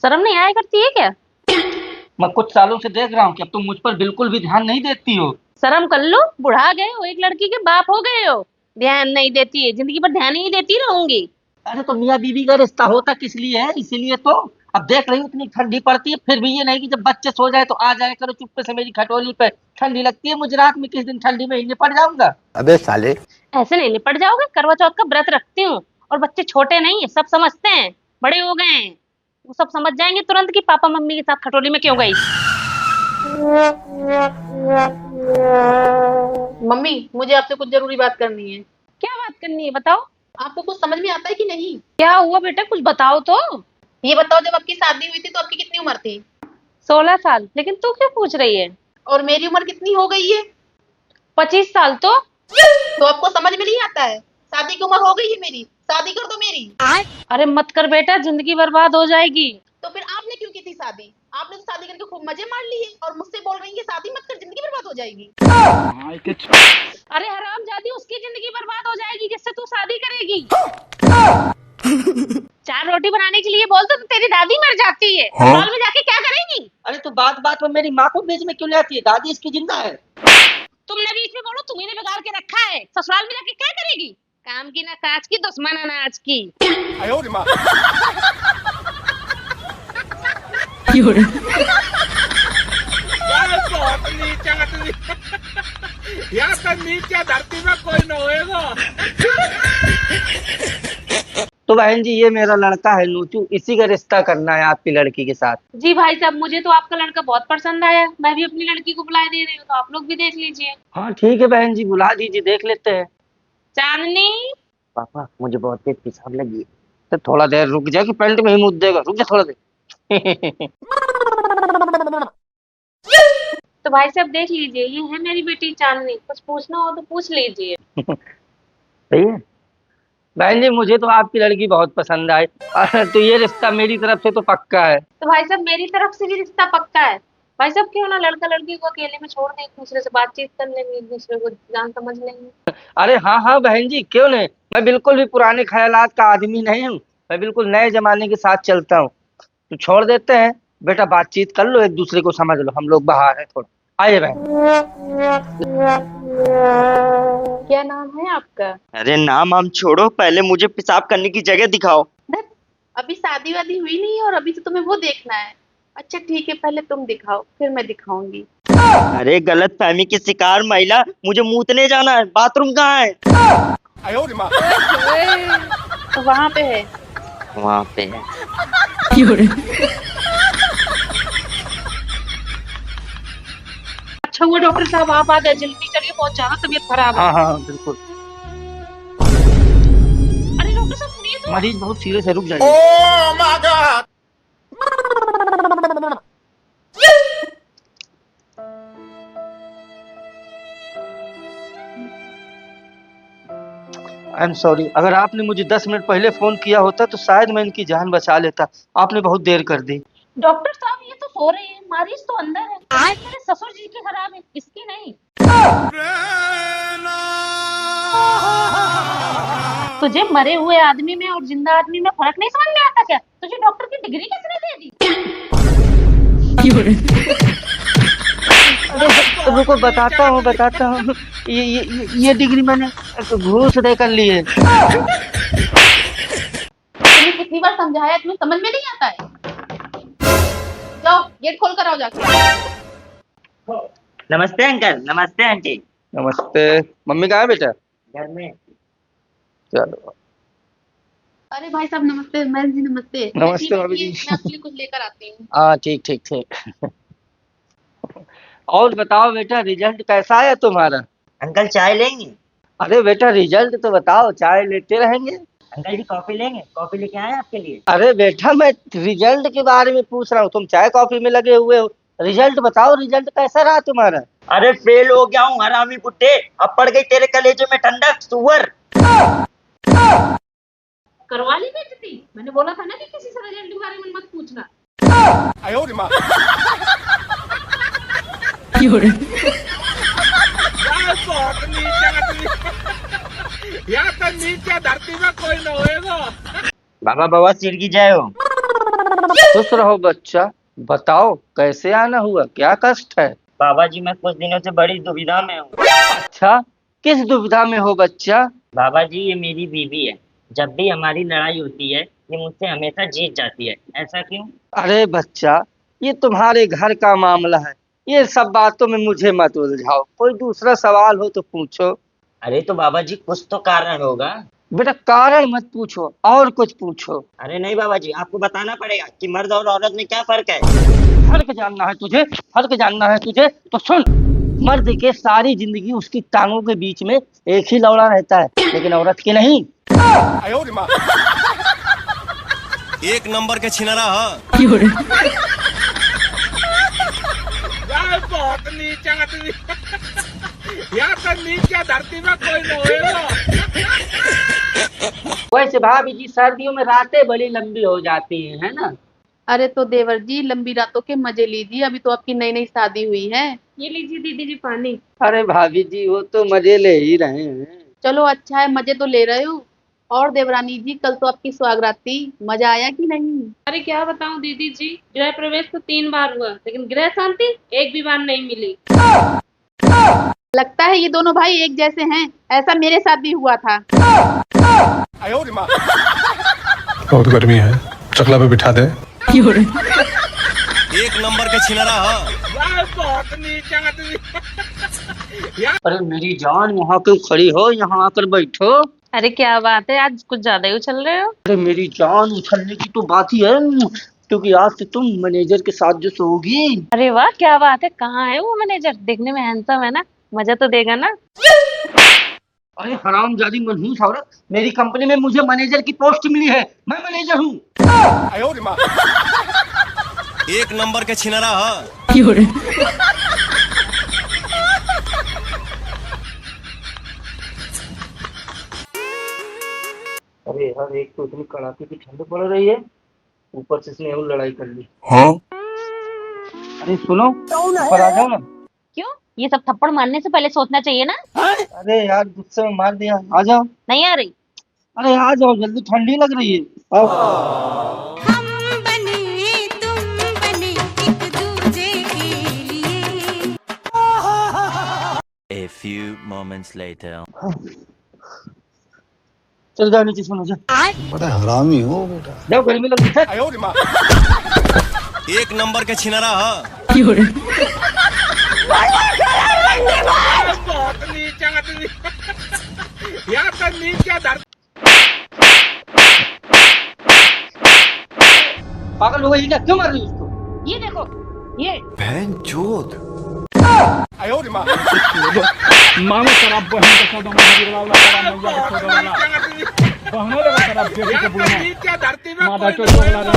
शर्म नहीं आया करती है क्या? मैं कुछ सालों से देख रहा हूँ कि अब तुम मुझ पर बिल्कुल भी ध्यान नहीं देती हो। शर्म कर लो, बुढ़ा गए हो, एक लड़की के बाप हो गए हो। ध्यान नहीं देती है, जिंदगी भर ध्यान ही देती रहूंगी। अरे तो मियाँ बीवी का रिश्ता होता किस लिए है, इसीलिए तो। अब देख रही हूँ इतनी ठंडी पड़ती है, फिर भी ये नहीं कि जब बच्चे सो जाए तो आ जाए करो चुप्पे से मेरी खटोली पे। ठंडी लगती है मुझे रात में, किस दिन ठंडी में ही पड़ जाऊंगा। अबे साले। ऐसे नहीं लिपट जाओगे, करवा चौथ का व्रत रखती हूँ। और बच्चे छोटे नहीं है, सब समझते हैं, बड़े हो गए हैं। वो सब समझ जाएंगे तुरंत कि पापा मम्मी के साथ खटोली में क्यों गई। मम्मी, मुझे आपसे कुछ जरूरी बात करनी है। क्या बात करनी है, बताओ। आपको कुछ समझ में आता है कि नहीं? क्या हुआ बेटा, कुछ बताओ तो। ये बताओ, जब आपकी शादी हुई थी तो आपकी कितनी उम्र थी? 16 साल। लेकिन तू क्यों पूछ रही है? और मेरी उम्र कितनी हो गई है? 25 साल तो। तो आपको समझ में नहीं आता है? शादी की उम्र हो गई है मेरी, शादी कर दो मेरी। अरे मत कर बेटा, जिंदगी बर्बाद हो जाएगी। तो फिर आपने क्यों की थी शादी? आपने तो शादी करके खूब मजे मार लिए और मुझसे बोल रही है शादी मत कर, जिंदगी बर्बाद हो जाएगी। अरे हरामजादी, उसकी जिंदगी बर्बाद हो जाएगी जिससे तू शादी करेगी। 4 रोटी बनाने के लिए बोल तो तेरी दादी मर जाती है। ससुराल में जाके क्या करेगी? अरे तो बात बात में मेरी माँ को बीच में क्यों ले आती है, दादी इसकी जिंदा है। तुमने बीच में बोलो, तुम्ही ने बिगाड़ के रखा है। ससुराल में जाके क्या करेगी? काम की ना काज की, दुश्मन अनाज की। यहाँ पर नीचे धरती में कोई न होएगा। तो बहन जी ये मेरा लड़का है नूचू, इसी का रिश्ता करना है आपकी लड़की के साथ। जी भाई साहब, मुझे तो आपका लड़का बहुत पसंद आया। मैं भी अपनी लड़की को बुला दे रही हूँ, तो आप लोग भी देख लीजिए। हाँ ठीक है बहन जी, बुला दीजिए, देख लेते हैं। चांदनी। पापा मुझे बहुत तेज पेशाब लगी है, तो थोड़ा देर रुक जाए कि पेंट में ही मुद देगा, रुक जा थोड़ा देर। तो भाई साहब देख लीजिए, ये है मेरी बेटी चांदनी। कुछ पूछना हो तो पूछ लीजिए। सही है बहन जी, मुझे तो आपकी लड़की बहुत पसंद आई। तो ये रिश्ता मेरी तरफ से तो पक्का है। तो भाई साहब मेरी तरफ से भी रिश्ता पक्का है। भाई साहब क्यों ना लड़का लड़की को अकेले में छोड़ दें, एक दूसरे से बातचीत कर लेंगे, एक दूसरे को जान समझ लेंगे। अरे हाँ हाँ बहन जी, क्यों नहीं। मैं बिल्कुल भी पुराने ख्यालात का आदमी नहीं हूँ, मैं बिल्कुल नए जमाने के साथ चलता हूँ। तो छोड़ देते हैं बेटा, बातचीत कर लो, एक दूसरे को समझ लो, हम लोग बाहर हैं थोड़ा। आइए बहन। क्या नाम है आपका? अरे नाम हम छोड़ो, पहले मुझे पेशाब करने की जगह दिखाओ। अभी शादी वादी हुई नहीं है और अभी तो तुम्हें वो देखना है। अच्छा ठीक है, पहले तुम दिखाओ फिर मैं दिखाऊंगी। अरे गलत फहमी की शिकार महिला, मुझे मूतने जाना है, बाथरूम कहाँ है? तो वहाँ पे है। वहाँ पे है। अच्छा हुआ डॉक्टर साहब आप आ गए, जल्दी चलिए, बहुत ज्यादा तबीयत खराब है। हाँ हाँ बिल्कुल। अरे डॉक्टर साहब सुनिए तो। मरीज बहुत सीरियस है, रुक जाइए। आई एम सॉरी, अगर आपने मुझे 10 मिनट पहले फोन किया होता तो शायद मैं इनकी जान बचा लेता। आपने बहुत देर कर दी। डॉक्टर साहब ये तो सो रहे हैं, मरीज तो अंदर है। आज मेरे ससुर जी की खराब है, इसकी नहीं। तुझे मरे हुए आदमी में और जिंदा आदमी में फर्क नहीं समझ में आता क्या? तुझे डॉक्टर की डिग्री किसने दे दी? अरे रुको, बताता हूँ। ये डिग्री मैंने घूस देकर ली है। तुम्हें कितनी बार समझाया, तुम्हें समझ में नहीं आता है? जाओ गेट खोल कर आओ जाके। नमस्ते अंकल, नमस्ते आंटी। नमस्ते। मम्मी कहाँ है बेटा? घर में। चलो। अरे भाई साहब नमस्ते। महेश जी नमस्ते। नमस्ते भाभी जी। मैं आपके लिए कुछ लेकर आती हूँ। हाँ ठीक ठीक ठीक। और बताओ बेटा, रिजल्ट कैसा आया तुम्हारा? अंकल चाय लेंगे? अरे बेटा रिजल्ट तो बताओ, चाय लेते रहेंगे। अंकल जी कॉफी लेंगे? कॉफी लेके आए आपके लिए। अरे बेटा मैं रिजल्ट के बारे में पूछ रहा हूँ, तुम चाय कॉफी में लगे हुए हो। रिजल्ट बताओ, रिजल्ट कैसा रहा तुम्हारा? अरे फेल हो गया हूँ हरामी कुत्ते, अब पड़ गई तेरे कलेजे में ठंडक सुअर। करवा ली बेइज्जती। मैंने बोला था ना कि किसी से रिजल्ट के बारे में मत पूछना। यहाँ पर नीचे धरती में कोई न होएगा। बाबा बाबा सिर की जय हो। खुश रहो बच्चा। बताओ कैसे आना हुआ, क्या कष्ट है? बाबा जी मैं कुछ दिनों से बड़ी दुविधा में हूँ। अच्छा, किस दुविधा में हो बच्चा? बाबा जी ये मेरी बीवी है, जब भी हमारी लड़ाई होती है ये मुझसे हमेशा जीत जाती है, ऐसा क्यों? अरे बच्चा, ये तुम्हारे घर का मामला है, ये सब बातों में मुझे मत उलझाओ। कोई दूसरा सवाल हो तो पूछो। अरे तो बाबा जी कुछ तो कारण होगा। बेटा कारण मत पूछो, और कुछ पूछो। अरे नहीं बाबा जी, आपको बताना पड़ेगा कि मर्द और औरत में क्या फर्क है। फर्क जानना है तुझे? फर्क जानना है तुझे तो सुन। मर्द के सारी जिंदगी उसकी टांगों के बीच में एक ही लौड़ा रहता है, लेकिन औरत के नहीं। एक नंबर के छिनरा हा। यार बहुत नीचा आदमी। यहाँ तो नीचे धरती में कोई न होएगा। वैसे भाभी जी सर्दियों में रातें बड़ी लंबी हो जाती हैं, है ना? अरे तो देवर जी लंबी रातों के मजे लीजिए, अभी तो आपकी नई नई शादी हुई है। ये लीजिए दीदी जी पानी। अरे भाभी जी वो तो मजे ले ही रहे हैं। चलो अच्छा है, मजे तो ले रहे हो। और देवरानी जी कल तो आपकी सुहागरात थी, मजा आया कि नहीं? अरे क्या बताऊं दीदी जी, गृह प्रवेश तो 3 बार हुआ, लेकिन गृह शांति एक भी बार नहीं मिली। लगता है ये दोनों भाई एक जैसे हैं, ऐसा मेरे साथ भी हुआ था। बहुत गर्मी है, चकला पे बिठा दे। एक नंबर के छिनरा हा। यार बहुत नीचा आदमी। अरे मेरी जान वहाँ क्यों खड़ी हो, यहाँ आकर बैठो। अरे क्या बात है, आज कुछ ज्यादा ही उछल रहे हो। अरे मेरी जान, उछलने की तो बात ही है, क्योंकि आज से तुम मैनेजर के साथ जो सोओगी। अरे वाह क्या बात है, कहाँ है वो मैनेजर? देखने में हैंडसम है ना, मजा तो देगा ना। अरे हरामजादी मनहूस औरत, मेरी कंपनी में मुझे मैनेजर की पोस्ट मिली है, मैं मैनेजर हूँ। एक नंबर के छिनरा हा। अरे यार, एक तो इतनी कड़ाके की ठंड पड़ रही है, ऊपर से इसने और लड़ाई कर ली। हाँ? अरे सुनो, ऊपर आ जाओ ना। क्यों? ये सब थप्पड़ मारने से पहले सोचना चाहिए ना। अरे यार गुस्से में मार दिया, आ जाओ। नहीं आ रही। अरे आ जाओ जल्दी, ठंडी लग रही है। आओ। हम बने तुम बने एक दूजे के लिए। A few moments later. चल जाओ नीचे, सुनो जाओ। बड़ा हरामी हो बेटा। जाओ, गर्मी लग रही है। एक नंबर के छिनरा हा। यार बहुत नीचा आदमी। यहाँ तो नीचे धरती। पागल हो गई क्या? क्यों मार रही उसको? ये देखो, ये मामा शराब बहन के सौदा में हरी वाला मैया के सौदा वाला बहनों लगा शराब के बुला नीचे धरती में कोई न होएगा।